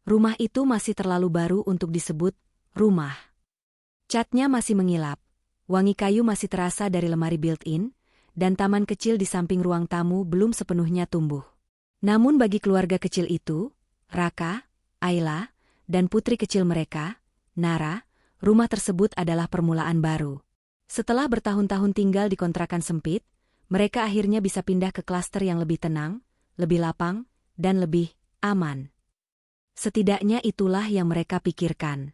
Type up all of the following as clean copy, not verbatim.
Rumah itu masih terlalu baru untuk disebut rumah. Catnya masih mengilap, wangi kayu masih terasa dari lemari built-in, dan taman kecil di samping ruang tamu belum sepenuhnya tumbuh. Namun bagi keluarga kecil itu, Raka, Ayla, dan putri kecil mereka, Nara, rumah tersebut adalah permulaan baru. Setelah bertahun-tahun tinggal di kontrakan sempit, mereka akhirnya bisa pindah ke klaster yang lebih tenang, lebih lapang, dan lebih aman. Setidaknya itulah yang mereka pikirkan.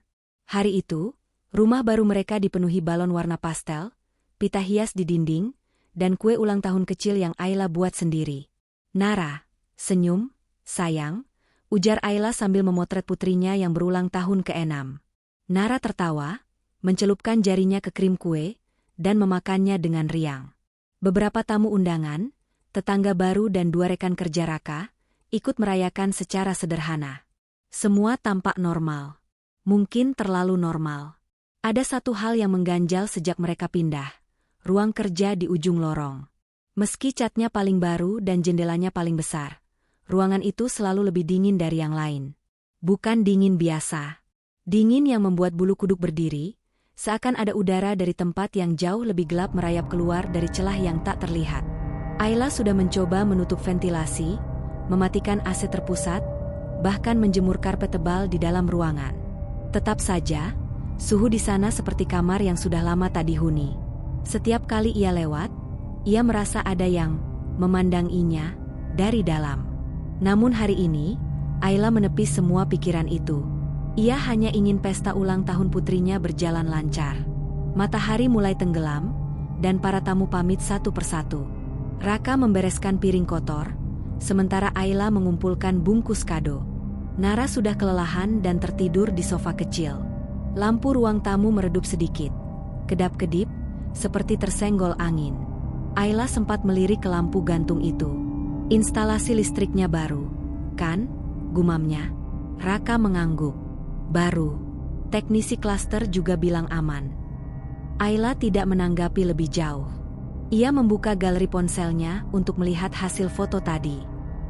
Hari itu, rumah baru mereka dipenuhi balon warna pastel, pita hias di dinding, dan kue ulang tahun kecil yang Ayla buat sendiri. Nara, senyum, sayang, ujar Ayla sambil memotret putrinya yang berulang tahun ke-6. Nara tertawa, mencelupkan jarinya ke krim kue, dan memakannya dengan riang. Beberapa tamu undangan, tetangga baru dan 2 rekan kerja Raka, ikut merayakan secara sederhana. Semua tampak normal. Mungkin terlalu normal. Ada satu hal yang mengganjal sejak mereka pindah. Ruang kerja di ujung lorong. Meski catnya paling baru dan jendelanya paling besar, ruangan itu selalu lebih dingin dari yang lain. Bukan dingin biasa. Dingin yang membuat bulu kuduk berdiri, seakan ada udara dari tempat yang jauh lebih gelap merayap keluar dari celah yang tak terlihat. Ayla sudah mencoba menutup ventilasi, mematikan AC terpusat, bahkan menjemur karpet tebal di dalam ruangan. Tetap saja, suhu di sana seperti kamar yang sudah lama tak dihuni. Setiap kali ia lewat, ia merasa ada yang memandanginya dari dalam. Namun hari ini, Ayla menepis semua pikiran itu. Ia hanya ingin pesta ulang tahun putrinya berjalan lancar. Matahari mulai tenggelam, dan para tamu pamit satu persatu. Raka membereskan piring kotor, sementara Ayla mengumpulkan bungkus kado. Nara sudah kelelahan dan tertidur di sofa kecil. Lampu ruang tamu meredup sedikit. Kedap-kedip, seperti tersenggol angin. Ayla sempat melirik ke lampu gantung itu. Instalasi listriknya baru, kan? Gumamnya. Raka mengangguk. Baru. Teknisi klaster juga bilang aman. Ayla tidak menanggapi lebih jauh. Ia membuka galeri ponselnya untuk melihat hasil foto tadi.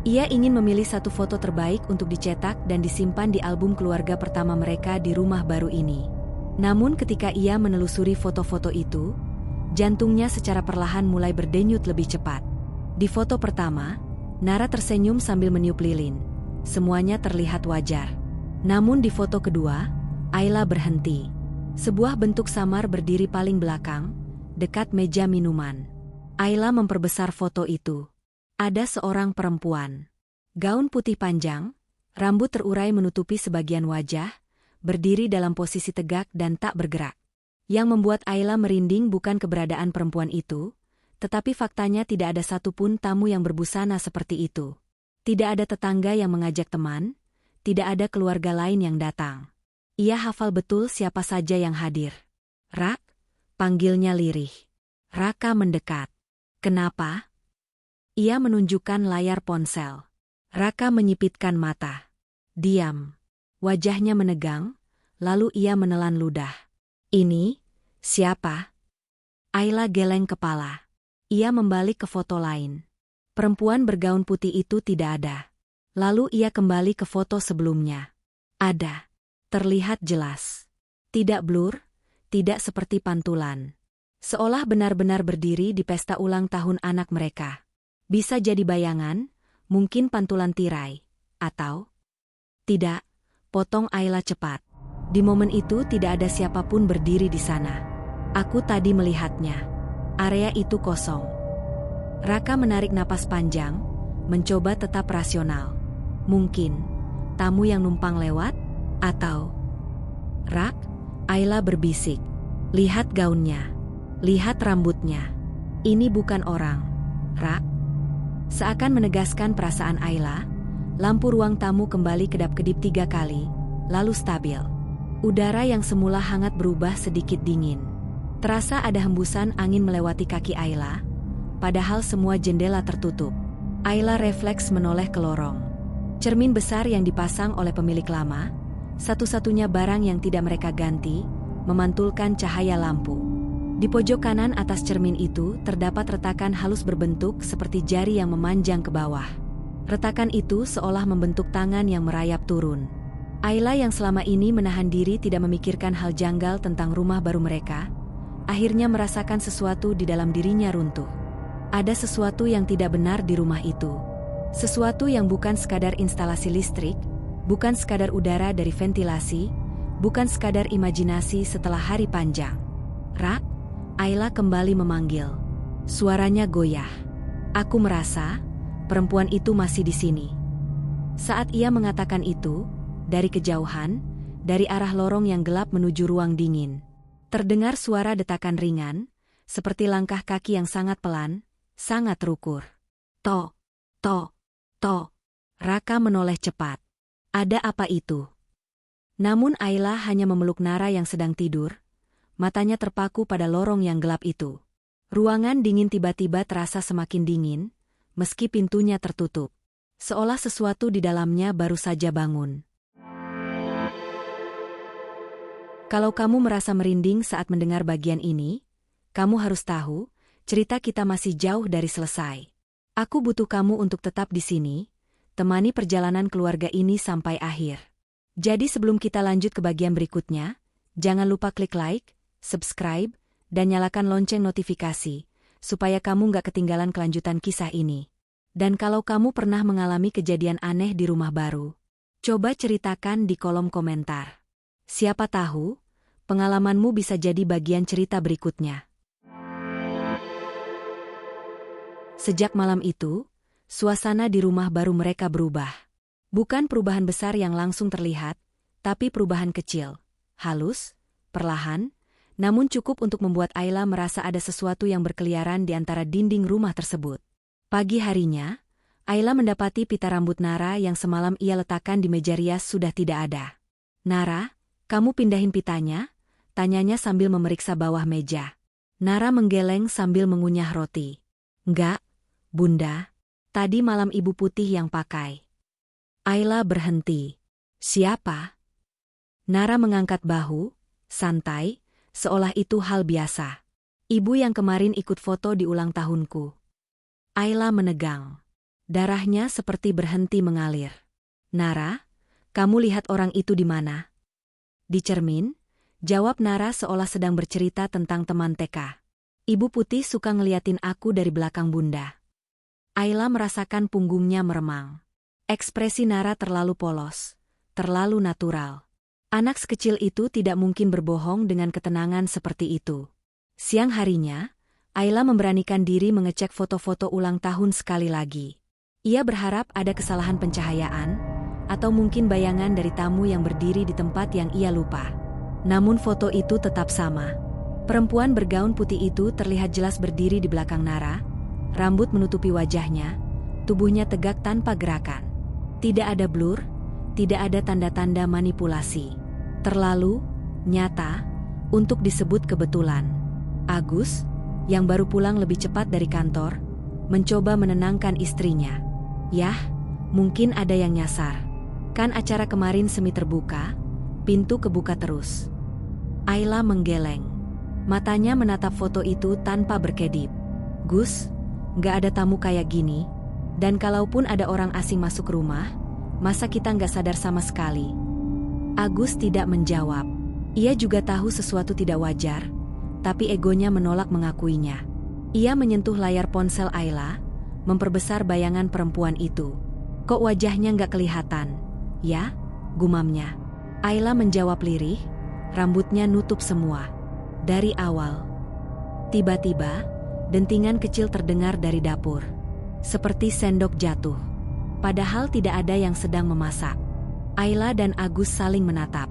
Ia ingin memilih satu foto terbaik untuk dicetak dan disimpan di album keluarga pertama mereka di rumah baru ini. Namun ketika ia menelusuri foto-foto itu, jantungnya secara perlahan mulai berdenyut lebih cepat. Di foto pertama, Nara tersenyum sambil meniup lilin. Semuanya terlihat wajar. Namun di foto kedua, Ayla berhenti. Sebuah bentuk samar berdiri paling belakang, dekat meja minuman. Ayla memperbesar foto itu. Ada seorang perempuan. Gaun putih panjang, rambut terurai menutupi sebagian wajah, berdiri dalam posisi tegak dan tak bergerak. Yang membuat Ayla merinding bukan keberadaan perempuan itu, tetapi faktanya tidak ada satupun tamu yang berbusana seperti itu. Tidak ada tetangga yang mengajak teman, tidak ada keluarga lain yang datang. Ia hafal betul siapa saja yang hadir. Rak, panggilnya lirih. Raka mendekat. Kenapa? Ia menunjukkan layar ponsel. Raka menyipitkan mata. Diam. Wajahnya menegang, lalu ia menelan ludah. Ini, siapa? Ayla geleng kepala. Ia membalik ke foto lain. Perempuan bergaun putih itu tidak ada. Lalu ia kembali ke foto sebelumnya. Ada. Terlihat jelas. Tidak blur, tidak seperti pantulan. Seolah benar-benar berdiri di pesta ulang tahun anak mereka. Bisa jadi bayangan, mungkin pantulan tirai, atau... Tidak, potong Ayla cepat. Di momen itu tidak ada siapapun berdiri di sana. Aku tadi melihatnya. Area itu kosong. Raka menarik napas panjang, mencoba tetap rasional. Mungkin, tamu yang numpang lewat, atau... Rak, Ayla berbisik. Lihat gaunnya. Lihat rambutnya. Ini bukan orang, Rak. Seakan menegaskan perasaan Ayla, lampu ruang tamu kembali kedap-kedip 3 kali, lalu stabil. Udara yang semula hangat berubah sedikit dingin. Terasa ada hembusan angin melewati kaki Ayla, padahal semua jendela tertutup. Ayla refleks menoleh ke lorong. Cermin besar yang dipasang oleh pemilik lama, satu-satunya barang yang tidak mereka ganti, memantulkan cahaya lampu. Di pojok kanan atas cermin itu terdapat retakan halus berbentuk seperti jari yang memanjang ke bawah. Retakan itu seolah membentuk tangan yang merayap turun. Ayla yang selama ini menahan diri tidak memikirkan hal janggal tentang rumah baru mereka, akhirnya merasakan sesuatu di dalam dirinya runtuh. Ada sesuatu yang tidak benar di rumah itu. Sesuatu yang bukan sekadar instalasi listrik, bukan sekadar udara dari ventilasi, bukan sekadar imajinasi setelah hari panjang. "Ra?" Ayla kembali memanggil. Suaranya goyah. "Aku merasa perempuan itu masih di sini." Saat ia mengatakan itu, dari kejauhan, dari arah lorong yang gelap menuju ruang dingin, terdengar suara detakan ringan, seperti langkah kaki yang sangat pelan, sangat terukur. "To, to, to." Raka menoleh cepat. "Ada apa itu?" Namun Ayla hanya memeluk Nara yang sedang tidur, matanya terpaku pada lorong yang gelap itu. Ruangan dingin tiba-tiba terasa semakin dingin, meski pintunya tertutup. Seolah sesuatu di dalamnya baru saja bangun. Kalau kamu merasa merinding saat mendengar bagian ini, kamu harus tahu, cerita kita masih jauh dari selesai. Aku butuh kamu untuk tetap di sini, temani perjalanan keluarga ini sampai akhir. Jadi sebelum kita lanjut ke bagian berikutnya, jangan lupa klik like, subscribe, dan nyalakan lonceng notifikasi, supaya kamu nggak ketinggalan kelanjutan kisah ini. Dan kalau kamu pernah mengalami kejadian aneh di rumah baru, coba ceritakan di kolom komentar. Siapa tahu, pengalamanmu bisa jadi bagian cerita berikutnya. Sejak malam itu, suasana di rumah baru mereka berubah. Bukan perubahan besar yang langsung terlihat, tapi perubahan kecil, halus, perlahan, namun cukup untuk membuat Ayla merasa ada sesuatu yang berkeliaran di antara dinding rumah tersebut. Pagi harinya, Ayla mendapati pita rambut Nara yang semalam ia letakkan di meja rias sudah tidak ada. "Nara, kamu pindahin pitanya?" tanyanya sambil memeriksa bawah meja. Nara menggeleng sambil mengunyah roti. "Enggak, Bunda. Tadi malam Ibu Putih yang pakai." Ayla berhenti. "Siapa?" Nara mengangkat bahu, santai, seolah itu hal biasa. "Ibu yang kemarin ikut foto di ulang tahunku." Ayla menegang. Darahnya seperti berhenti mengalir. "Nara, kamu lihat orang itu di mana?" "Di cermin," jawab Nara seolah sedang bercerita tentang teman TK. "Ibu Putih suka ngeliatin aku dari belakang Bunda." Ayla merasakan punggungnya meremang. Ekspresi Nara terlalu polos, terlalu natural. Anak sekecil itu tidak mungkin berbohong dengan ketenangan seperti itu. Siang harinya, Ayla memberanikan diri mengecek foto-foto ulang tahun sekali lagi. Ia berharap ada kesalahan pencahayaan, atau mungkin bayangan dari tamu yang berdiri di tempat yang ia lupa. Namun foto itu tetap sama. Perempuan bergaun putih itu terlihat jelas berdiri di belakang Nara, rambut menutupi wajahnya, tubuhnya tegak tanpa gerakan. Tidak ada blur, tidak ada tanda-tanda manipulasi. Terlalu nyata untuk disebut kebetulan. Agus, yang baru pulang lebih cepat dari kantor, mencoba menenangkan istrinya. "Yah, mungkin ada yang nyasar. Kan acara kemarin semi terbuka, pintu kebuka terus." Ayla menggeleng. Matanya menatap foto itu tanpa berkedip. "Gus, nggak ada tamu kayak gini. Dan kalaupun ada orang asing masuk rumah, masa kita nggak sadar sama sekali?" Agus tidak menjawab. Ia juga tahu sesuatu tidak wajar, tapi egonya menolak mengakuinya. Ia menyentuh layar ponsel Ayla, memperbesar bayangan perempuan itu. "Kok wajahnya nggak kelihatan?" "Ya," gumamnya. Ayla menjawab lirih, rambutnya nutup semua. "Dari awal." Tiba-tiba, dentingan kecil terdengar dari dapur. Seperti sendok jatuh. Padahal tidak ada yang sedang memasak. Ayla dan Agus saling menatap.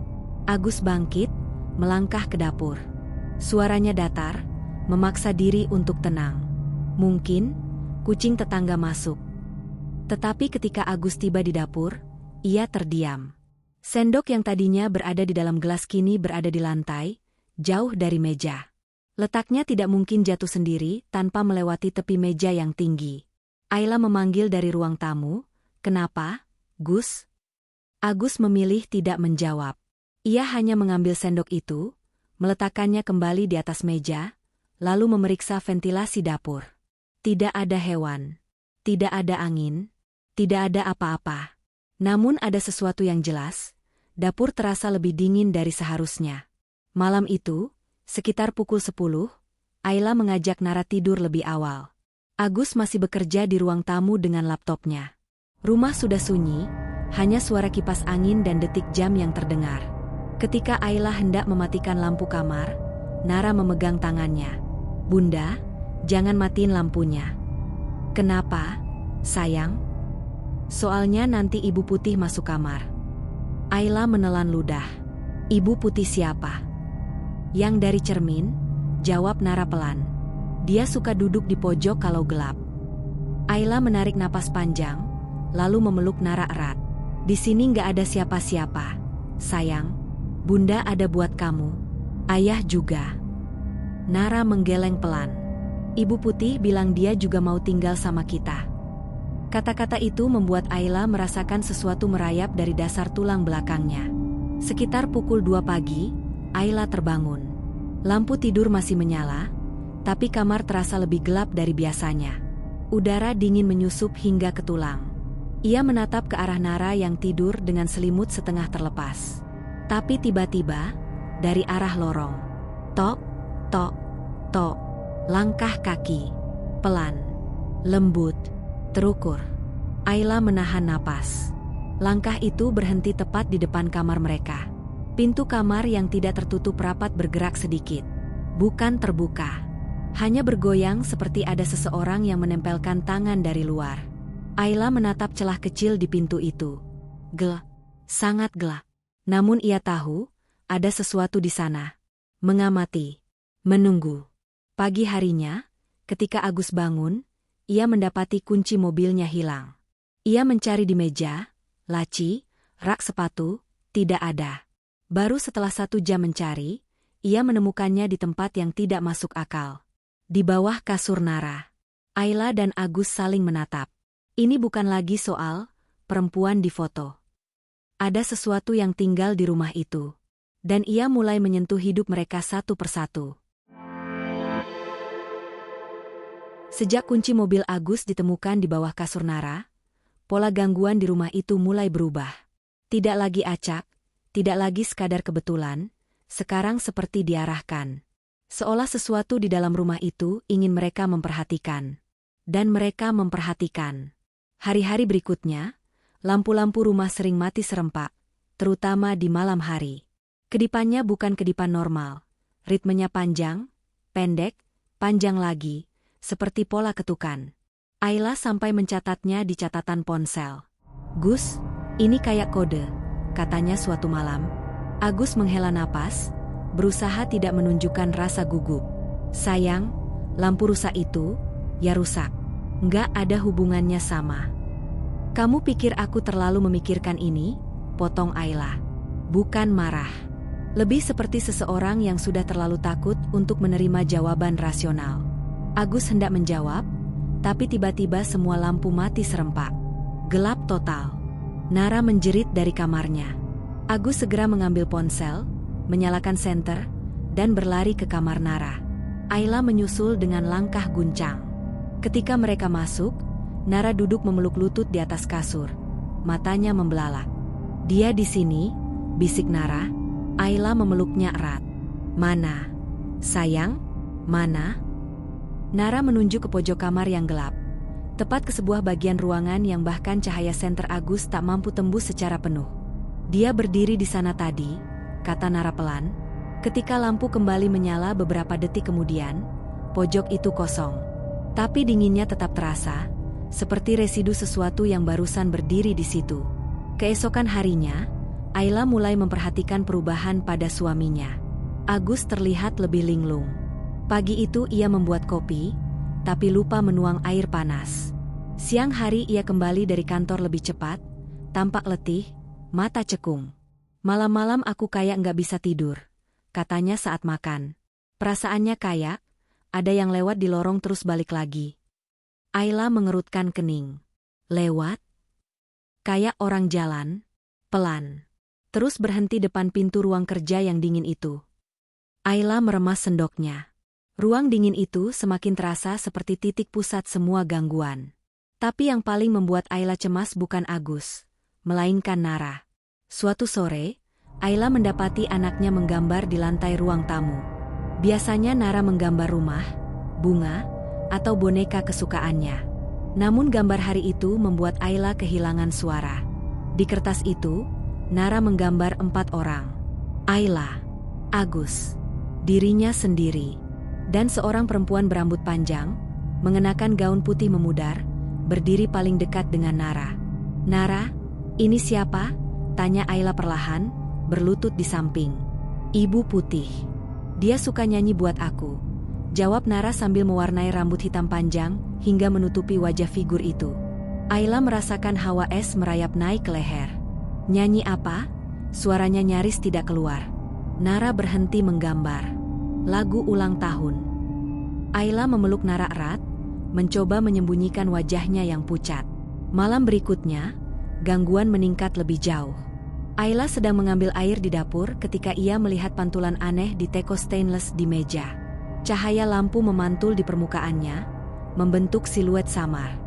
Agus bangkit, melangkah ke dapur. Suaranya datar, memaksa diri untuk tenang. Mungkin kucing tetangga masuk. Tetapi ketika Agus tiba di dapur, ia terdiam. Sendok yang tadinya berada di dalam gelas kini berada di lantai, jauh dari meja. Letaknya tidak mungkin jatuh sendiri tanpa melewati tepi meja yang tinggi. Ayla memanggil dari ruang tamu, "Kenapa, Gus?" Agus memilih tidak menjawab. Ia hanya mengambil sendok itu, meletakkannya kembali di atas meja, lalu memeriksa ventilasi dapur. Tidak ada hewan. Tidak ada angin. Tidak ada apa-apa. Namun ada sesuatu yang jelas. Dapur terasa lebih dingin dari seharusnya. Malam itu, sekitar pukul 10, Ayla mengajak Nara tidur lebih awal. Agus masih bekerja di ruang tamu dengan laptopnya. Rumah sudah sunyi, hanya suara kipas angin dan detik jam yang terdengar. Ketika Ayla hendak mematikan lampu kamar, Nara memegang tangannya. "Bunda, jangan matiin lampunya." "Kenapa, sayang?" "Soalnya nanti Ibu Putih masuk kamar." Ayla menelan ludah. "Ibu Putih siapa?" "Yang dari cermin," jawab Nara pelan. "Dia suka duduk di pojok kalau gelap." Ayla menarik napas panjang, lalu memeluk Nara erat. "Di sini nggak ada siapa-siapa, sayang. Bunda ada buat kamu. Ayah juga." Nara menggeleng pelan. "Ibu Putih bilang dia juga mau tinggal sama kita." Kata-kata itu membuat Ayla merasakan sesuatu merayap dari dasar tulang belakangnya. Sekitar pukul 2 pagi, Ayla terbangun. Lampu tidur masih menyala, tapi kamar terasa lebih gelap dari biasanya. Udara dingin menyusup hingga ke tulang. Ia menatap ke arah Nara yang tidur dengan selimut setengah terlepas. Tapi tiba-tiba, dari arah lorong, tok, tok, tok, langkah kaki, pelan, lembut, terukur. Ayla menahan napas. Langkah itu berhenti tepat di depan kamar mereka. Pintu kamar yang tidak tertutup rapat bergerak sedikit. Bukan terbuka. Hanya bergoyang seperti ada seseorang yang menempelkan tangan dari luar. Ayla menatap celah kecil di pintu itu. Gelap. Sangat gelap. Namun ia tahu, ada sesuatu di sana. Mengamati. Menunggu. Pagi harinya, ketika Agus bangun, ia mendapati kunci mobilnya hilang. Ia mencari di meja, laci, rak sepatu, tidak ada. Baru setelah 1 jam mencari, ia menemukannya di tempat yang tidak masuk akal. Di bawah kasur Nara. Ayla dan Agus saling menatap. Ini bukan lagi soal perempuan di foto. Ada sesuatu yang tinggal di rumah itu. Dan ia mulai menyentuh hidup mereka satu persatu. Sejak kunci mobil Agus ditemukan di bawah kasur Nara, pola gangguan di rumah itu mulai berubah. Tidak lagi acak, tidak lagi sekadar kebetulan, sekarang seperti diarahkan. Seolah sesuatu di dalam rumah itu ingin mereka memperhatikan. Dan mereka memperhatikan. Hari-hari berikutnya, lampu-lampu rumah sering mati serempak, terutama di malam hari. Kedipannya bukan kedipan normal. Ritmenya panjang, pendek, panjang lagi, seperti pola ketukan. Ayla sampai mencatatnya di catatan ponsel. "Gus, ini kayak kode," katanya suatu malam. Agus menghela napas, berusaha tidak menunjukkan rasa gugup. "Sayang, lampu rusak itu, ya rusak. Nggak ada hubungannya sama." "Kamu pikir aku terlalu memikirkan ini?" potong Ayla. Bukan marah. Lebih seperti seseorang yang sudah terlalu takut untuk menerima jawaban rasional. Agus hendak menjawab, tapi tiba-tiba semua lampu mati serempak. Gelap total. Nara menjerit dari kamarnya. Agus segera mengambil ponsel, menyalakan senter, dan berlari ke kamar Nara. Ayla menyusul dengan langkah guncang. Ketika mereka masuk, Nara duduk memeluk lutut di atas kasur. Matanya membelalak. "Dia di sini," bisik Nara. Ayla memeluknya erat. "Mana? Sayang, mana?" Nara menunjuk ke pojok kamar yang gelap. Tepat ke sebuah bagian ruangan yang bahkan cahaya senter Agus tak mampu tembus secara penuh. "Dia berdiri di sana tadi," kata Nara pelan. Ketika lampu kembali menyala beberapa detik kemudian, pojok itu kosong. Tapi dinginnya tetap terasa, seperti residu sesuatu yang barusan berdiri di situ. Keesokan harinya, Ayla mulai memperhatikan perubahan pada suaminya. Agus terlihat lebih linglung. Pagi itu ia membuat kopi, tapi lupa menuang air panas. Siang hari ia kembali dari kantor lebih cepat, tampak letih, mata cekung. "Malam-malam aku kayak nggak bisa tidur," katanya saat makan. Perasaannya kayak ada yang lewat di lorong terus balik lagi. Ayla mengerutkan kening. "Lewat?" Kayak orang jalan, pelan. Terus berhenti depan pintu ruang kerja yang dingin itu. Ayla meremas sendoknya. Ruang dingin itu semakin terasa seperti titik pusat semua gangguan. Tapi yang paling membuat Ayla cemas bukan Agus, melainkan Nara. Suatu sore, Ayla mendapati anaknya menggambar di lantai ruang tamu. Biasanya Nara menggambar rumah, bunga, atau boneka kesukaannya. Namun gambar hari itu membuat Ayla kehilangan suara. Di kertas itu, Nara menggambar 4 orang. Ayla, Agus, dirinya sendiri, dan seorang perempuan berambut panjang, mengenakan gaun putih memudar, berdiri paling dekat dengan Nara. "Nara, ini siapa?" tanya Ayla perlahan, berlutut di samping. "Ibu Putih. Dia suka nyanyi buat aku," jawab Nara sambil mewarnai rambut hitam panjang hingga menutupi wajah figur itu. Ayla merasakan hawa es merayap naik ke leher. "Nyanyi apa?" Suaranya nyaris tidak keluar. Nara berhenti menggambar. "Lagu ulang tahun." Ayla memeluk Nara erat, mencoba menyembunyikan wajahnya yang pucat. Malam berikutnya, gangguan meningkat lebih jauh. Ayla sedang mengambil air di dapur ketika ia melihat pantulan aneh di teko stainless di meja. Cahaya lampu memantul di permukaannya, membentuk siluet samar.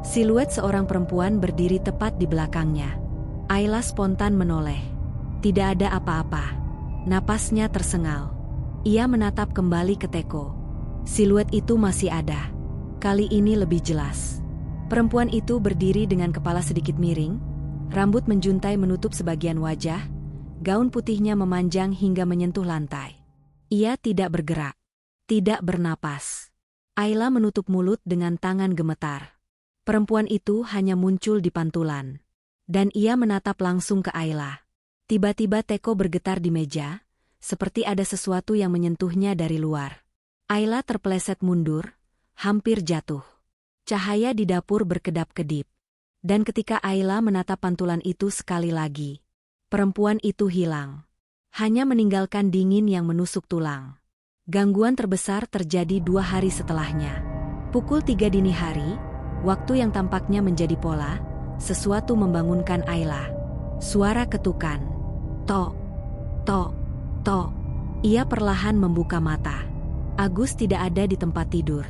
Siluet seorang perempuan berdiri tepat di belakangnya. Ayla spontan menoleh. Tidak ada apa-apa. Napasnya tersengal. Ia menatap kembali ke teko. Siluet itu masih ada. Kali ini lebih jelas. Perempuan itu berdiri dengan kepala sedikit miring, rambut menjuntai menutup sebagian wajah, gaun putihnya memanjang hingga menyentuh lantai. Ia tidak bergerak, tidak bernapas. Ayla menutup mulut dengan tangan gemetar. Perempuan itu hanya muncul di pantulan. Dan ia menatap langsung ke Ayla. Tiba-tiba teko bergetar di meja, seperti ada sesuatu yang menyentuhnya dari luar. Ayla terpeleset mundur, hampir jatuh. Cahaya di dapur berkedap-kedip. Dan ketika Ayla menatap pantulan itu sekali lagi, perempuan itu hilang. Hanya meninggalkan dingin yang menusuk tulang. Gangguan terbesar terjadi 2 hari setelahnya. Pukul 3 dini hari, waktu yang tampaknya menjadi pola, sesuatu membangunkan Ayla. Suara ketukan. Tok, tok, tok. Ia perlahan membuka mata. Agus tidak ada di tempat tidur.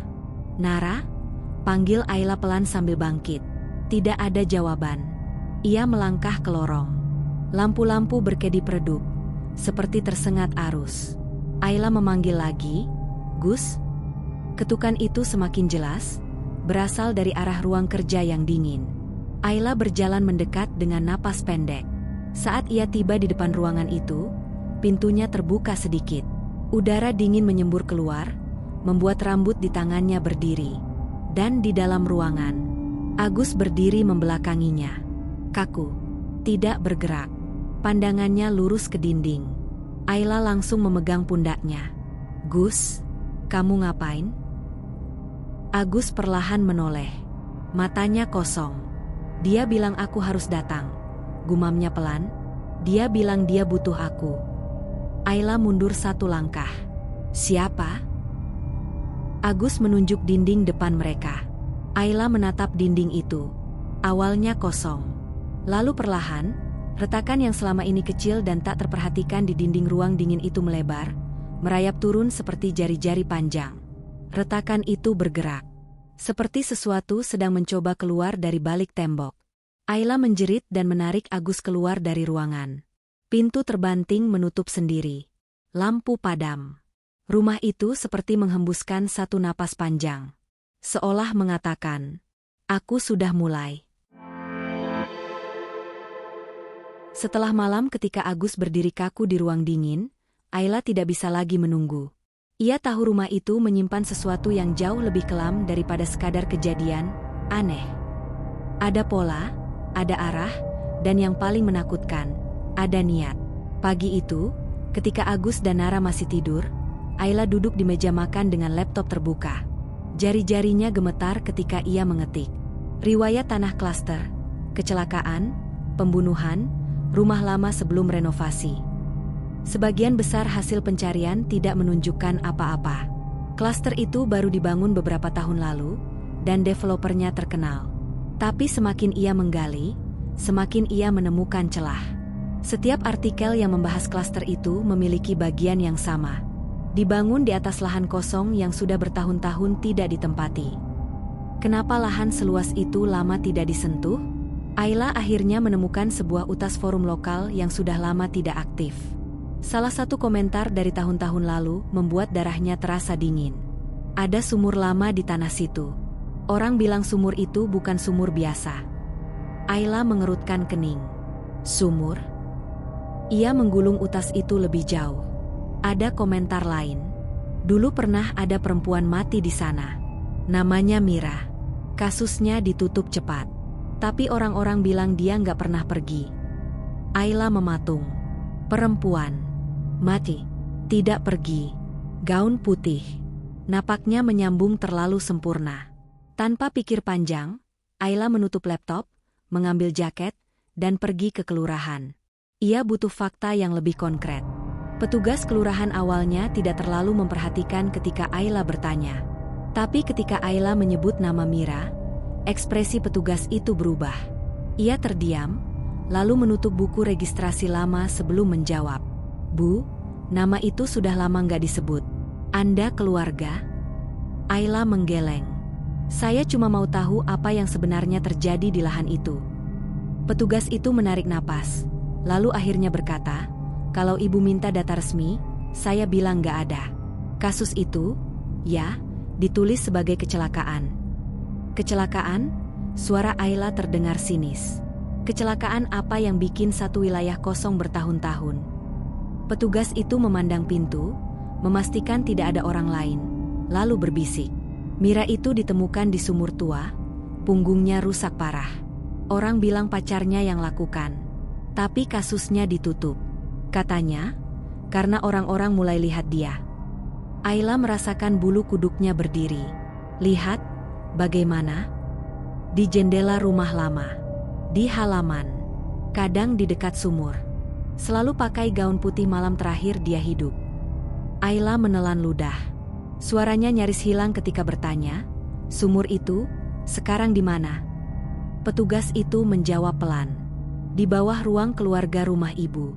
"Nara?" panggil Ayla pelan sambil bangkit. Tidak ada jawaban. Ia melangkah ke lorong. Lampu-lampu berkedip redup, seperti tersengat arus. Ayla memanggil lagi, "Gus?" Ketukan itu semakin jelas, berasal dari arah ruang kerja yang dingin. Ayla berjalan mendekat dengan napas pendek. Saat ia tiba di depan ruangan itu, pintunya terbuka sedikit. Udara dingin menyembur keluar, membuat rambut di tangannya berdiri. Dan di dalam ruangan, Agus berdiri membelakanginya. Kaku, tidak bergerak. Pandangannya lurus ke dinding. Ayla langsung memegang pundaknya. "Gus, kamu ngapain?" Agus perlahan menoleh. Matanya kosong. "Dia bilang aku harus datang," gumamnya pelan. "Dia bilang dia butuh aku." Ayla mundur 1 langkah. "Siapa?" Agus menunjuk dinding depan mereka. Ayla menatap dinding itu. Awalnya kosong. Lalu perlahan, retakan yang selama ini kecil dan tak terperhatikan di dinding ruang dingin itu melebar, merayap turun seperti jari-jari panjang. Retakan itu bergerak. Seperti sesuatu sedang mencoba keluar dari balik tembok. Ayla menjerit dan menarik Agus keluar dari ruangan. Pintu terbanting menutup sendiri. Lampu padam. Rumah itu seperti menghembuskan satu napas panjang. Seolah mengatakan, "Aku sudah mulai." Setelah malam ketika Agus berdiri kaku di ruang dingin, Ayla tidak bisa lagi menunggu. Ia tahu rumah itu menyimpan sesuatu yang jauh lebih kelam daripada sekadar kejadian aneh. Ada pola, ada arah, dan yang paling menakutkan, ada niat. Pagi itu, ketika Agus dan Nara masih tidur, Ayla duduk di meja makan dengan laptop terbuka. Jari-jarinya gemetar ketika ia mengetik. Riwayat tanah klaster, kecelakaan, pembunuhan, rumah lama sebelum renovasi. Sebagian besar hasil pencarian tidak menunjukkan apa-apa. Klaster itu baru dibangun beberapa tahun lalu, dan developernya terkenal. Tapi semakin ia menggali, semakin ia menemukan celah. Setiap artikel yang membahas klaster itu memiliki bagian yang sama. Dibangun di atas lahan kosong yang sudah bertahun-tahun tidak ditempati. Kenapa lahan seluas itu lama tidak disentuh? Ayla akhirnya menemukan sebuah utas forum lokal yang sudah lama tidak aktif. Salah satu komentar dari tahun-tahun lalu membuat darahnya terasa dingin. Ada sumur lama di tanah situ. Orang bilang sumur itu bukan sumur biasa. Ayla mengerutkan kening. Sumur? Ia menggulung utas itu lebih jauh. Ada komentar lain. Dulu pernah ada perempuan mati di sana. Namanya Mira. Kasusnya ditutup cepat. Tapi orang-orang bilang dia nggak pernah pergi. Ayla mematung. Perempuan. Mati. Tidak pergi. Gaun putih. Napaknya menyambung terlalu sempurna. Tanpa pikir panjang, Ayla menutup laptop, mengambil jaket, dan pergi ke kelurahan. Ia butuh fakta yang lebih konkret. Petugas kelurahan awalnya tidak terlalu memperhatikan ketika Ayla bertanya. Tapi ketika Ayla menyebut nama Mira, ekspresi petugas itu berubah. Ia terdiam, lalu menutup buku registrasi lama sebelum menjawab. Bu, nama itu sudah lama nggak disebut. Anda keluarga? Ayla menggeleng. Saya cuma mau tahu apa yang sebenarnya terjadi di lahan itu. Petugas itu menarik napas, lalu akhirnya berkata, kalau ibu minta data resmi, saya bilang nggak ada. Kasus itu, ya, ditulis sebagai kecelakaan. Kecelakaan? Suara Ayla terdengar sinis. Kecelakaan apa yang bikin satu wilayah kosong bertahun-tahun? Petugas itu memandang pintu, memastikan tidak ada orang lain, lalu berbisik. Mira itu ditemukan di sumur tua, punggungnya rusak parah. Orang bilang pacarnya yang lakukan. Tapi kasusnya ditutup. Katanya, karena orang-orang mulai lihat dia. Ayla merasakan bulu kuduknya berdiri. Lihat, bagaimana? Di jendela rumah lama, di halaman, kadang di dekat sumur. Selalu pakai gaun putih malam terakhir dia hidup. Ayla menelan ludah. Suaranya nyaris hilang ketika bertanya, sumur itu, sekarang di mana? Petugas itu menjawab pelan. Di bawah ruang keluarga rumah ibu.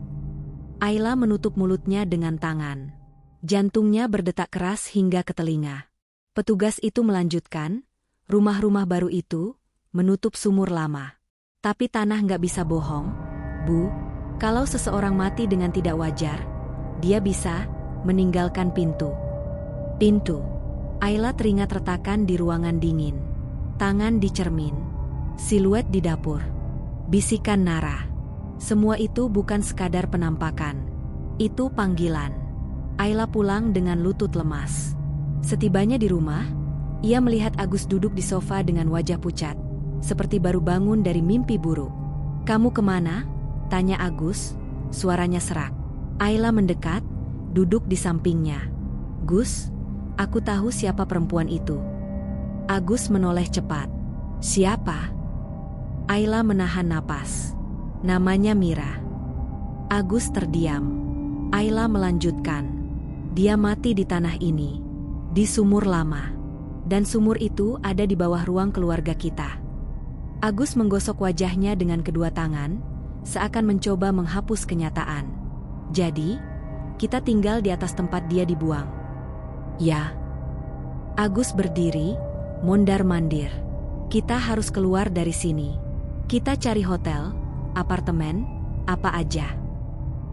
Ayla menutup mulutnya dengan tangan. Jantungnya berdetak keras hingga ke telinga. Petugas itu melanjutkan, rumah-rumah baru itu menutup sumur lama. Tapi tanah nggak bisa bohong, Bu. Kalau seseorang mati dengan tidak wajar, dia bisa meninggalkan pintu. Pintu. Ayla teringat retakan di ruangan dingin. Tangan di cermin. Siluet di dapur. Bisikan Nara. Semua itu bukan sekadar penampakan. Itu panggilan. Ayla pulang dengan lutut lemas. Setibanya di rumah, ia melihat Agus duduk di sofa dengan wajah pucat, seperti baru bangun dari mimpi buruk. Kamu kemana? Tanya Agus, suaranya serak. Ayla mendekat, duduk di sampingnya. Gus, aku tahu siapa perempuan itu. Agus menoleh cepat. Siapa? Ayla menahan napas. Namanya Mira. Agus terdiam. Ayla melanjutkan. Dia mati di tanah ini, di sumur lama. Dan sumur itu ada di bawah ruang keluarga kita. Agus menggosok wajahnya dengan kedua tangan, seakan mencoba menghapus kenyataan. Jadi, kita tinggal di atas tempat dia dibuang. Ya. Agus berdiri, mondar-mandir. Kita harus keluar dari sini. Kita cari hotel, apartemen, apa aja.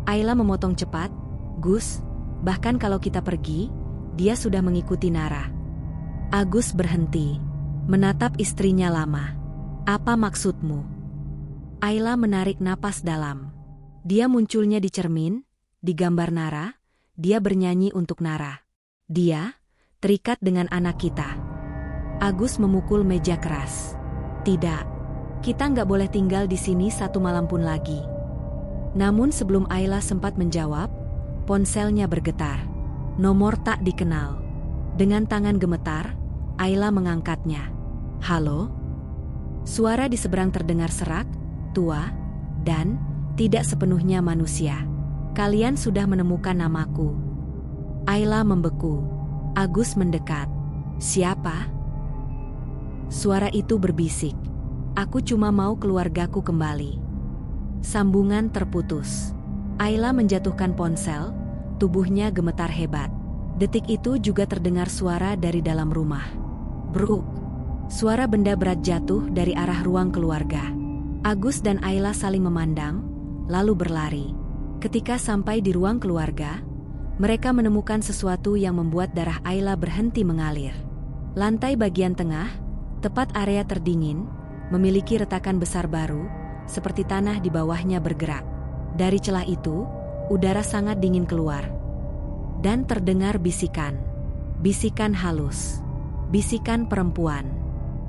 Ayla memotong cepat, Gus, bahkan kalau kita pergi, dia sudah mengikuti Nara. Agus berhenti, menatap istrinya lama. Apa maksudmu? Ayla menarik napas dalam. Dia munculnya di cermin, di gambar Nara, dia bernyanyi untuk Nara. Dia, terikat dengan anak kita. Agus memukul meja keras. Tidak, kita nggak boleh tinggal di sini satu malam pun lagi. Namun sebelum Ayla sempat menjawab, ponselnya bergetar. Nomor tak dikenal. Dengan tangan gemetar, Ayla mengangkatnya. Halo? Suara di seberang terdengar serak, tua, dan tidak sepenuhnya manusia. Kalian sudah menemukan namaku. Ayla membeku. Agus mendekat. Siapa? Suara itu berbisik. Aku cuma mau keluargaku kembali. Sambungan terputus. Ayla menjatuhkan ponsel, tubuhnya gemetar hebat. Detik itu juga terdengar suara dari dalam rumah. Bruk. Suara benda berat jatuh dari arah ruang keluarga. Agus dan Ayla saling memandang, lalu berlari. Ketika sampai di ruang keluarga, mereka menemukan sesuatu yang membuat darah Ayla berhenti mengalir. Lantai bagian tengah, tepat area terdingin, memiliki retakan besar baru, seperti tanah di bawahnya bergerak. Dari celah itu, udara sangat dingin keluar. Dan terdengar bisikan. Bisikan halus. Bisikan perempuan.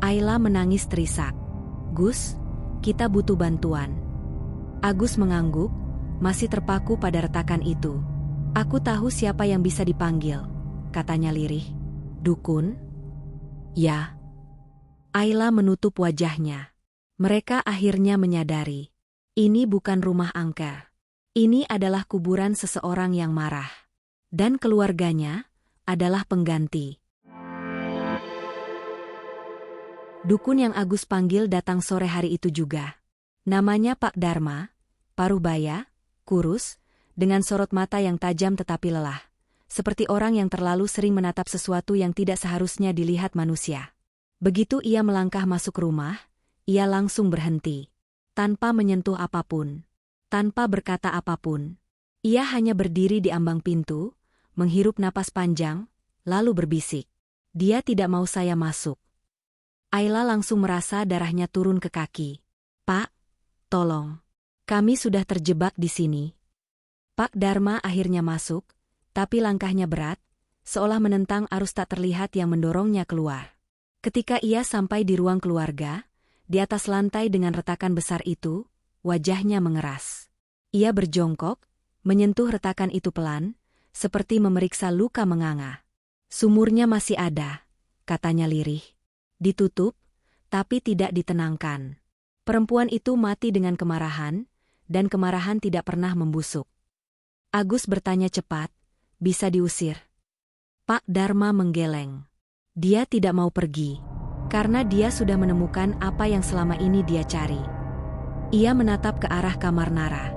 Ayla menangis terisak. "Gus, kita butuh bantuan." Agus mengangguk, masih terpaku pada retakan itu. "Aku tahu siapa yang bisa dipanggil," katanya lirih. "Dukun?" "Ya." Ayla menutup wajahnya. Mereka akhirnya menyadari. Ini bukan rumah angker. Ini adalah kuburan seseorang yang marah. Dan keluarganya adalah pengganti. Dukun yang Agus panggil datang sore hari itu juga. Namanya Pak Dharma, paruh baya, kurus, dengan sorot mata yang tajam tetapi lelah. Seperti orang yang terlalu sering menatap sesuatu yang tidak seharusnya dilihat manusia. Begitu ia melangkah masuk rumah, ia langsung berhenti. Tanpa menyentuh apapun. Tanpa berkata apapun. Ia hanya berdiri di ambang pintu, menghirup napas panjang, lalu berbisik. "Dia tidak mau saya masuk." Ayla langsung merasa darahnya turun ke kaki. "Pak, tolong. Kami sudah terjebak di sini." Pak Dharma akhirnya masuk, tapi langkahnya berat, seolah menentang arus tak terlihat yang mendorongnya keluar. Ketika ia sampai di ruang keluarga, di atas lantai dengan retakan besar itu, wajahnya mengeras. Ia berjongkok, menyentuh retakan itu pelan, seperti memeriksa luka menganga. "Sumurnya masih ada," katanya lirih. "Ditutup, tapi tidak ditenangkan." Perempuan itu mati dengan kemarahan, dan kemarahan tidak pernah membusuk. Agus bertanya cepat, "Bisa diusir?" Pak Dharma menggeleng. Dia tidak mau pergi, karena dia sudah menemukan apa yang selama ini dia cari. Ia menatap ke arah kamar Nara.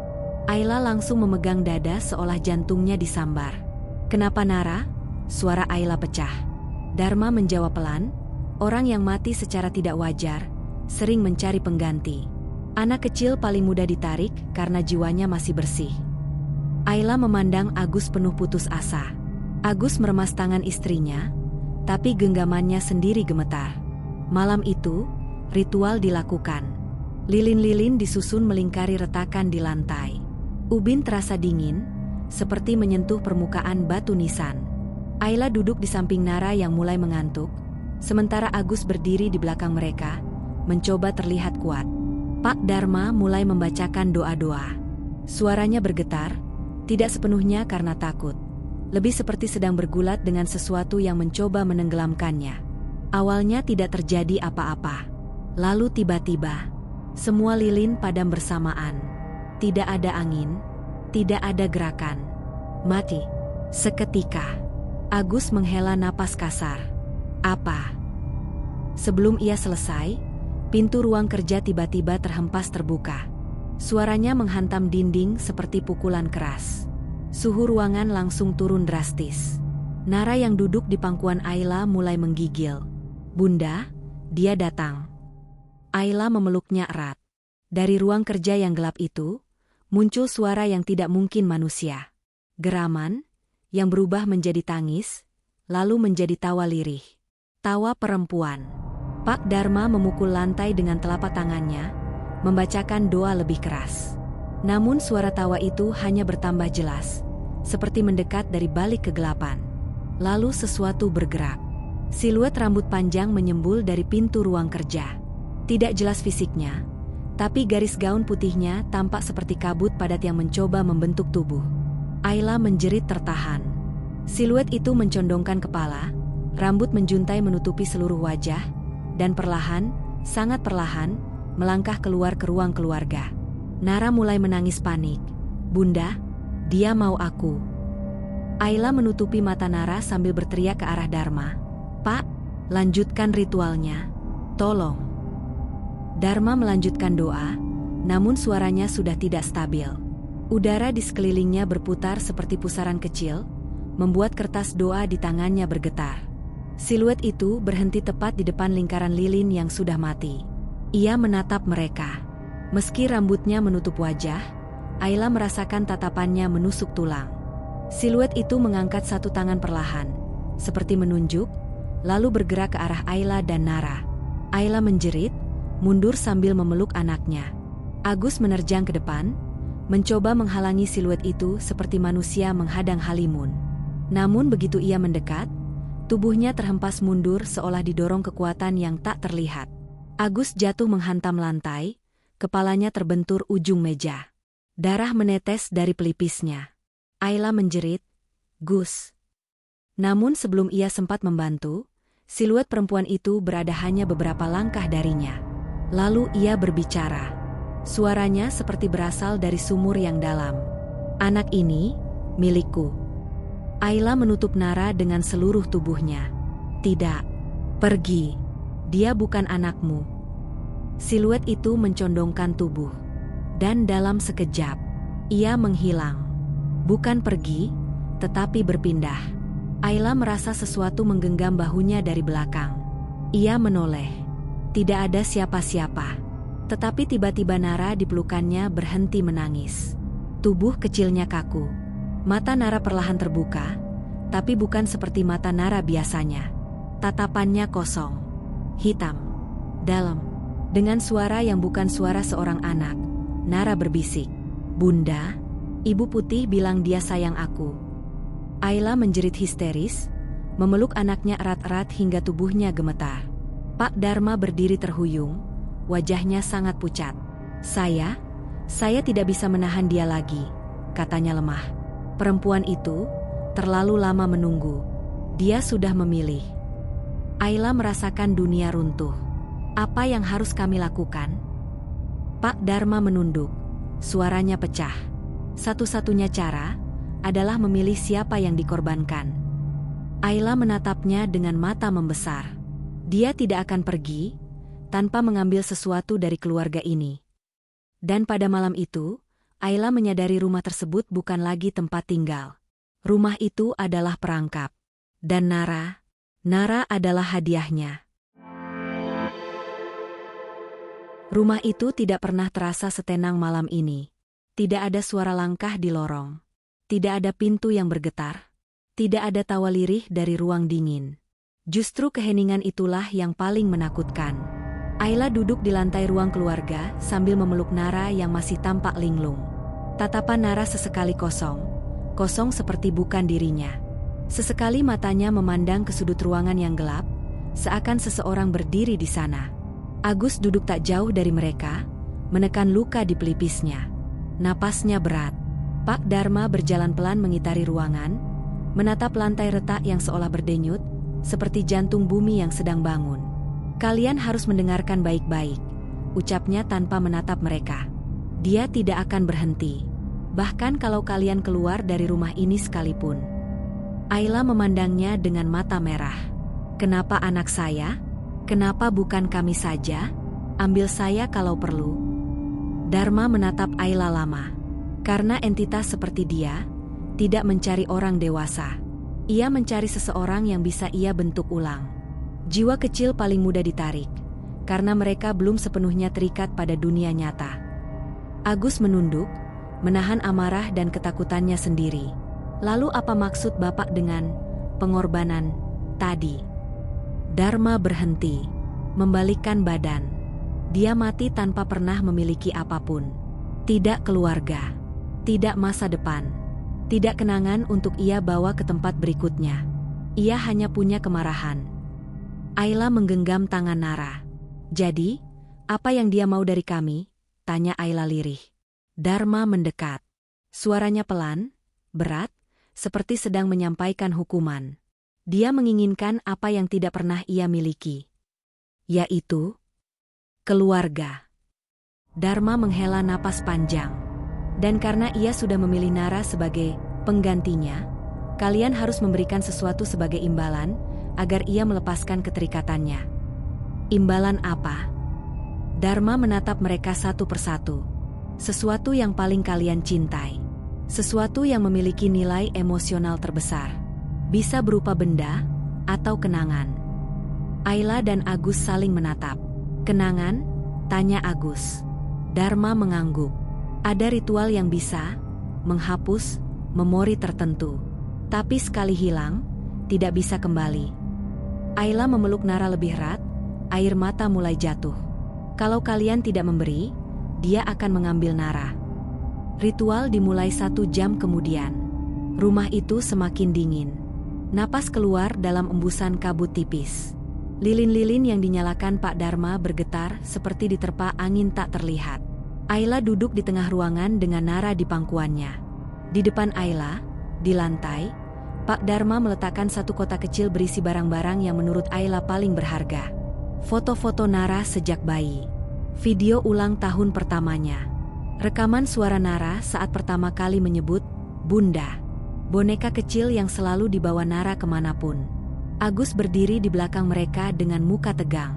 Ayla langsung memegang dada seolah jantungnya disambar. "Kenapa Nara?" Suara Ayla pecah. Dharma menjawab pelan, "Orang yang mati secara tidak wajar, sering mencari pengganti. Anak kecil paling mudah ditarik karena jiwanya masih bersih." Ayla memandang Agus penuh putus asa. Agus meremas tangan istrinya, tapi genggamannya sendiri gemetar. Malam itu, ritual dilakukan. Lilin-lilin disusun melingkari retakan di lantai. Ubin terasa dingin, seperti menyentuh permukaan batu nisan. Ayla duduk di samping Nara yang mulai mengantuk, sementara Agus berdiri di belakang mereka, mencoba terlihat kuat. Pak Dharma mulai membacakan doa-doa. Suaranya bergetar, tidak sepenuhnya karena takut. Lebih seperti sedang bergulat dengan sesuatu yang mencoba menenggelamkannya. Awalnya tidak terjadi apa-apa. Lalu tiba-tiba, semua lilin padam bersamaan. Tidak ada angin, tidak ada gerakan. Mati. Seketika, Agus menghela napas kasar. "Apa?" Sebelum ia selesai, pintu ruang kerja tiba-tiba terhempas terbuka. Suaranya menghantam dinding seperti pukulan keras. Suhu ruangan langsung turun drastis. Nara yang duduk di pangkuan Ayla mulai menggigil. "Bunda, dia datang." Ayla memeluknya erat. Dari ruang kerja yang gelap itu, muncul suara yang tidak mungkin manusia. Geraman, yang berubah menjadi tangis, lalu menjadi tawa lirih. Tawa perempuan. Pak Dharma memukul lantai dengan telapak tangannya, membacakan doa lebih keras. Namun suara tawa itu hanya bertambah jelas, seperti mendekat dari balik kegelapan. Lalu sesuatu bergerak. Siluet rambut panjang menyembul dari pintu ruang kerja. Tidak jelas fisiknya, tapi garis gaun putihnya tampak seperti kabut padat yang mencoba membentuk tubuh. Ayla menjerit tertahan. Siluet itu mencondongkan kepala, rambut menjuntai menutupi seluruh wajah, dan perlahan, sangat perlahan, melangkah keluar ke ruang keluarga. Nara mulai menangis panik. "Bunda, dia mau aku." Ayla menutupi mata Nara sambil berteriak ke arah Dharma. "Pak, lanjutkan ritualnya. Tolong." Dharma melanjutkan doa, namun suaranya sudah tidak stabil. Udara di sekelilingnya berputar seperti pusaran kecil, membuat kertas doa di tangannya bergetar. Siluet itu berhenti tepat di depan lingkaran lilin yang sudah mati. Ia menatap mereka. Meski rambutnya menutup wajah, Ayla merasakan tatapannya menusuk tulang. Siluet itu mengangkat satu tangan perlahan, seperti menunjuk, lalu bergerak ke arah Ayla dan Nara. Ayla menjerit, mundur sambil memeluk anaknya. Agus menerjang ke depan, mencoba menghalangi siluet itu seperti manusia menghadang halimun. Namun begitu ia mendekat, tubuhnya terhempas mundur seolah didorong kekuatan yang tak terlihat. Agus jatuh menghantam lantai, kepalanya terbentur ujung meja. Darah menetes dari pelipisnya. Ayla menjerit, "Gus!" Namun sebelum ia sempat membantu, siluet perempuan itu berada hanya beberapa langkah darinya. Lalu ia berbicara. Suaranya seperti berasal dari sumur yang dalam. "Anak ini, milikku." Ayla menutup Nara dengan seluruh tubuhnya. "Tidak. Pergi. Dia bukan anakmu." Siluet itu mencondongkan tubuh. Dan dalam sekejap, ia menghilang. Bukan pergi, tetapi berpindah. Ayla merasa sesuatu menggenggam bahunya dari belakang. Ia menoleh. Tidak ada siapa-siapa. Tetapi tiba-tiba Nara di pelukannya berhenti menangis. Tubuh kecilnya kaku. Mata Nara perlahan terbuka, tapi bukan seperti mata Nara biasanya. Tatapannya kosong, hitam, dalam. Dengan suara yang bukan suara seorang anak, Nara berbisik, "Bunda, Ibu Putih bilang dia sayang aku." Ayla menjerit histeris, memeluk anaknya erat-erat hingga tubuhnya gemetar. Pak Dharma berdiri terhuyung, wajahnya sangat pucat. Saya tidak bisa menahan dia lagi," katanya lemah. "Perempuan itu terlalu lama menunggu. Dia sudah memilih." Ayla merasakan dunia runtuh. "Apa yang harus kami lakukan?" Pak Dharma menunduk, suaranya pecah. "Satu-satunya cara adalah memilih siapa yang dikorbankan." Ayla menatapnya dengan mata membesar. Dia tidak akan pergi tanpa mengambil sesuatu dari keluarga ini. Dan pada malam itu, Ayla menyadari rumah tersebut bukan lagi tempat tinggal. Rumah itu adalah perangkap. Dan Nara adalah hadiahnya. Rumah itu tidak pernah terasa setenang malam ini. Tidak ada suara langkah di lorong. Tidak ada pintu yang bergetar. Tidak ada tawa lirih dari ruang dingin. Justru keheningan itulah yang paling menakutkan. Ayla duduk di lantai ruang keluarga sambil memeluk Nara yang masih tampak linglung. Tatapan Nara sesekali kosong seperti bukan dirinya. Sesekali matanya memandang ke sudut ruangan yang gelap, seakan seseorang berdiri di sana. Agus duduk tak jauh dari mereka, menekan luka di pelipisnya. Napasnya berat. Pak Dharma berjalan pelan mengitari ruangan, menatap lantai retak yang seolah berdenyut, seperti jantung bumi yang sedang bangun. "Kalian harus mendengarkan baik-baik," ucapnya tanpa menatap mereka. "Dia tidak akan berhenti. Bahkan kalau kalian keluar dari rumah ini sekalipun." Ayla memandangnya dengan mata merah. "Kenapa anak saya? Kenapa bukan kami saja? Ambil saya kalau perlu." Dharma menatap Ayla lama. Karena entitas seperti dia tidak mencari orang dewasa. Ia mencari seseorang yang bisa ia bentuk ulang. Jiwa kecil paling mudah ditarik, karena mereka belum sepenuhnya terikat pada dunia nyata. Agus menunduk, menahan amarah dan ketakutannya sendiri. "Lalu apa maksud Bapak dengan pengorbanan tadi?" Dharma berhenti, membalikkan badan. Dia mati tanpa pernah memiliki apapun. Tidak keluarga, tidak masa depan, tidak kenangan untuk ia bawa ke tempat berikutnya. Ia hanya punya kemarahan. Ayla menggenggam tangan Nara. "Jadi, apa yang dia mau dari kami?" tanya Ayla lirih. Dharma mendekat. Suaranya pelan, berat, seperti sedang menyampaikan hukuman. Dia menginginkan apa yang tidak pernah ia miliki, yaitu keluarga. Dharma menghela napas panjang. "Dan karena ia sudah memilih Nara sebagai penggantinya, kalian harus memberikan sesuatu sebagai imbalan agar ia melepaskan keterikatannya." "Imbalan apa?" Dharma menatap mereka satu persatu. "Sesuatu yang paling kalian cintai. Sesuatu yang memiliki nilai emosional terbesar. Bisa berupa benda atau kenangan." Ayla dan Agus saling menatap. "Kenangan?" tanya Agus. Dharma mengangguk. Ada ritual yang bisa menghapus memori tertentu. Tapi sekali hilang, tidak bisa kembali. Ayla memeluk Nara lebih erat, air mata mulai jatuh. Kalau kalian tidak memberi, dia akan mengambil Nara. Ritual dimulai 1 jam kemudian. Rumah itu semakin dingin. Napas keluar dalam embusan kabut tipis. Lilin-lilin yang dinyalakan Pak Dharma bergetar seperti diterpa angin tak terlihat. Ayla duduk di tengah ruangan dengan Nara di pangkuannya. Di depan Ayla, di lantai, Pak Dharma meletakkan 1 kotak kecil berisi barang-barang yang menurut Ayla paling berharga. Foto-foto Nara sejak bayi. Video ulang tahun pertamanya. Rekaman suara Nara saat pertama kali menyebut Bunda. Boneka kecil yang selalu dibawa Nara kemanapun. Agus berdiri di belakang mereka dengan muka tegang.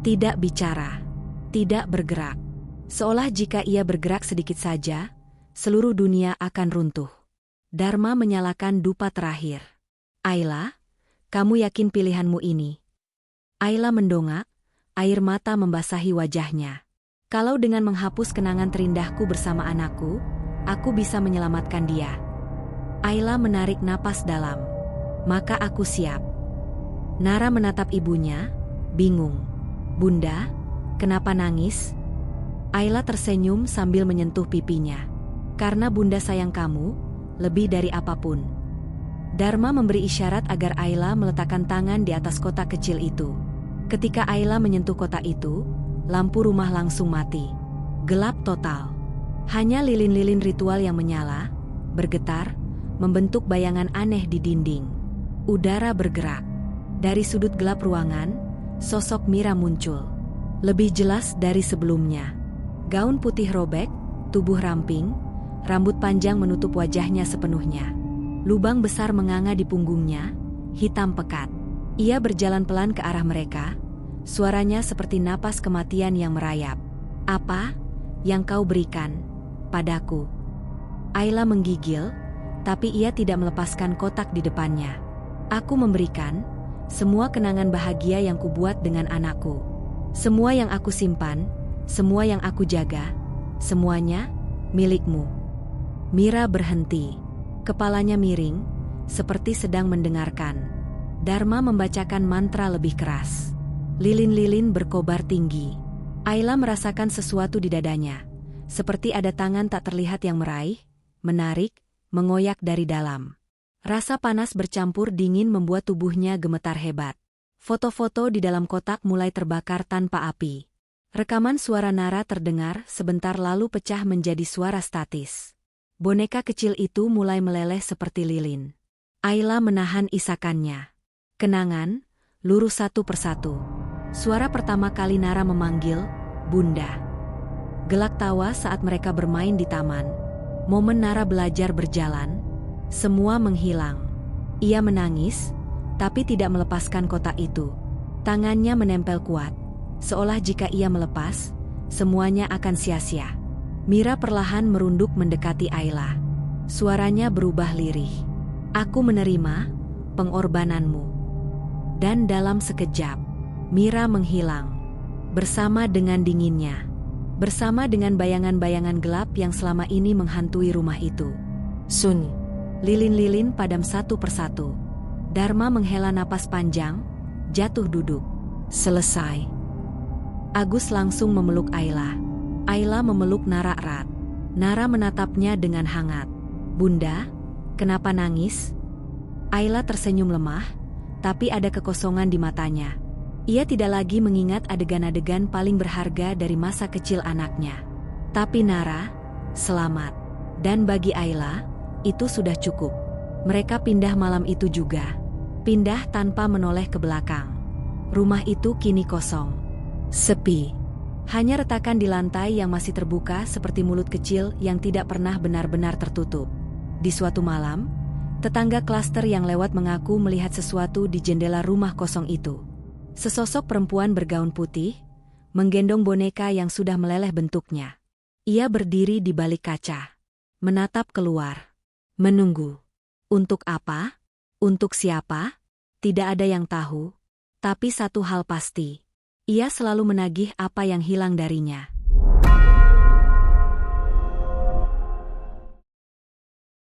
Tidak bicara. Tidak bergerak. Seolah jika ia bergerak sedikit saja, seluruh dunia akan runtuh. Dharma menyalakan dupa terakhir. Ayla, kamu yakin pilihanmu ini? Ayla mendongak, air mata membasahi wajahnya. Kalau dengan menghapus kenangan terindahku bersama anakku, aku bisa menyelamatkan dia. Ayla menarik napas dalam. Maka aku siap. Nara menatap ibunya, bingung. Bunda, kenapa nangis? Ayla tersenyum sambil menyentuh pipinya. Karena Bunda sayang kamu, lebih dari apapun. Dharma memberi isyarat agar Ayla meletakkan tangan di atas kotak kecil itu. Ketika Ayla menyentuh kotak itu, lampu rumah langsung mati. Gelap total. Hanya lilin-lilin ritual yang menyala, bergetar, membentuk bayangan aneh di dinding. Udara bergerak. Dari sudut gelap ruangan, sosok Mira muncul. Lebih jelas dari sebelumnya. Gaun putih robek, tubuh ramping, rambut panjang menutup wajahnya sepenuhnya. Lubang besar menganga di punggungnya, hitam pekat. Ia berjalan pelan ke arah mereka, suaranya seperti napas kematian yang merayap. Apa yang kau berikan padaku? Ayla menggigil, tapi ia tidak melepaskan kotak di depannya. Aku memberikan semua kenangan bahagia yang kubuat dengan anakku. Semua yang aku simpan, semua yang aku jaga, semuanya milikmu. Mira berhenti. Kepalanya miring, seperti sedang mendengarkan. Dharma membacakan mantra lebih keras. Lilin-lilin berkobar tinggi. Ayla merasakan sesuatu di dadanya. Seperti ada tangan tak terlihat yang meraih, menarik, mengoyak dari dalam. Rasa panas bercampur dingin membuat tubuhnya gemetar hebat. Foto-foto di dalam kotak mulai terbakar tanpa api. Rekaman suara Nara terdengar sebentar lalu pecah menjadi suara statis. Boneka kecil itu mulai meleleh seperti lilin. Ayla menahan isakannya. Kenangan, lurus satu persatu. Suara pertama kali Nara memanggil, Bunda. Gelak tawa saat mereka bermain di taman. Momen Nara belajar berjalan. Semua menghilang. Ia menangis, tapi tidak melepaskan kotak itu. Tangannya menempel kuat. Seolah jika ia melepas, semuanya akan sia-sia. Mira perlahan merunduk mendekati Ayla. Suaranya berubah lirih. Aku menerima pengorbananmu. Dan dalam sekejap, Mira menghilang. Bersama dengan dinginnya. Bersama dengan bayangan-bayangan gelap yang selama ini menghantui rumah itu. Sun. Lilin-lilin padam satu persatu. Dharma menghela napas panjang, jatuh duduk. Selesai. Agus langsung memeluk Ayla. Ayla memeluk Nara erat. Nara menatapnya dengan hangat. Bunda, kenapa nangis? Ayla tersenyum lemah, tapi ada kekosongan di matanya. Ia tidak lagi mengingat adegan-adegan paling berharga dari masa kecil anaknya. Tapi Nara, selamat. Dan bagi Ayla, itu sudah cukup. Mereka pindah malam itu juga. Pindah tanpa menoleh ke belakang. Rumah itu kini kosong. Sepi. Hanya retakan di lantai yang masih terbuka seperti mulut kecil yang tidak pernah benar-benar tertutup. Di suatu malam, tetangga klaster yang lewat mengaku melihat sesuatu di jendela rumah kosong itu. Sesosok perempuan bergaun putih, menggendong boneka yang sudah meleleh bentuknya. Ia berdiri di balik kaca. Menatap keluar. Menunggu. Untuk apa? Untuk siapa? Tidak ada yang tahu. Tapi satu hal pasti. Ia selalu menagih apa yang hilang darinya.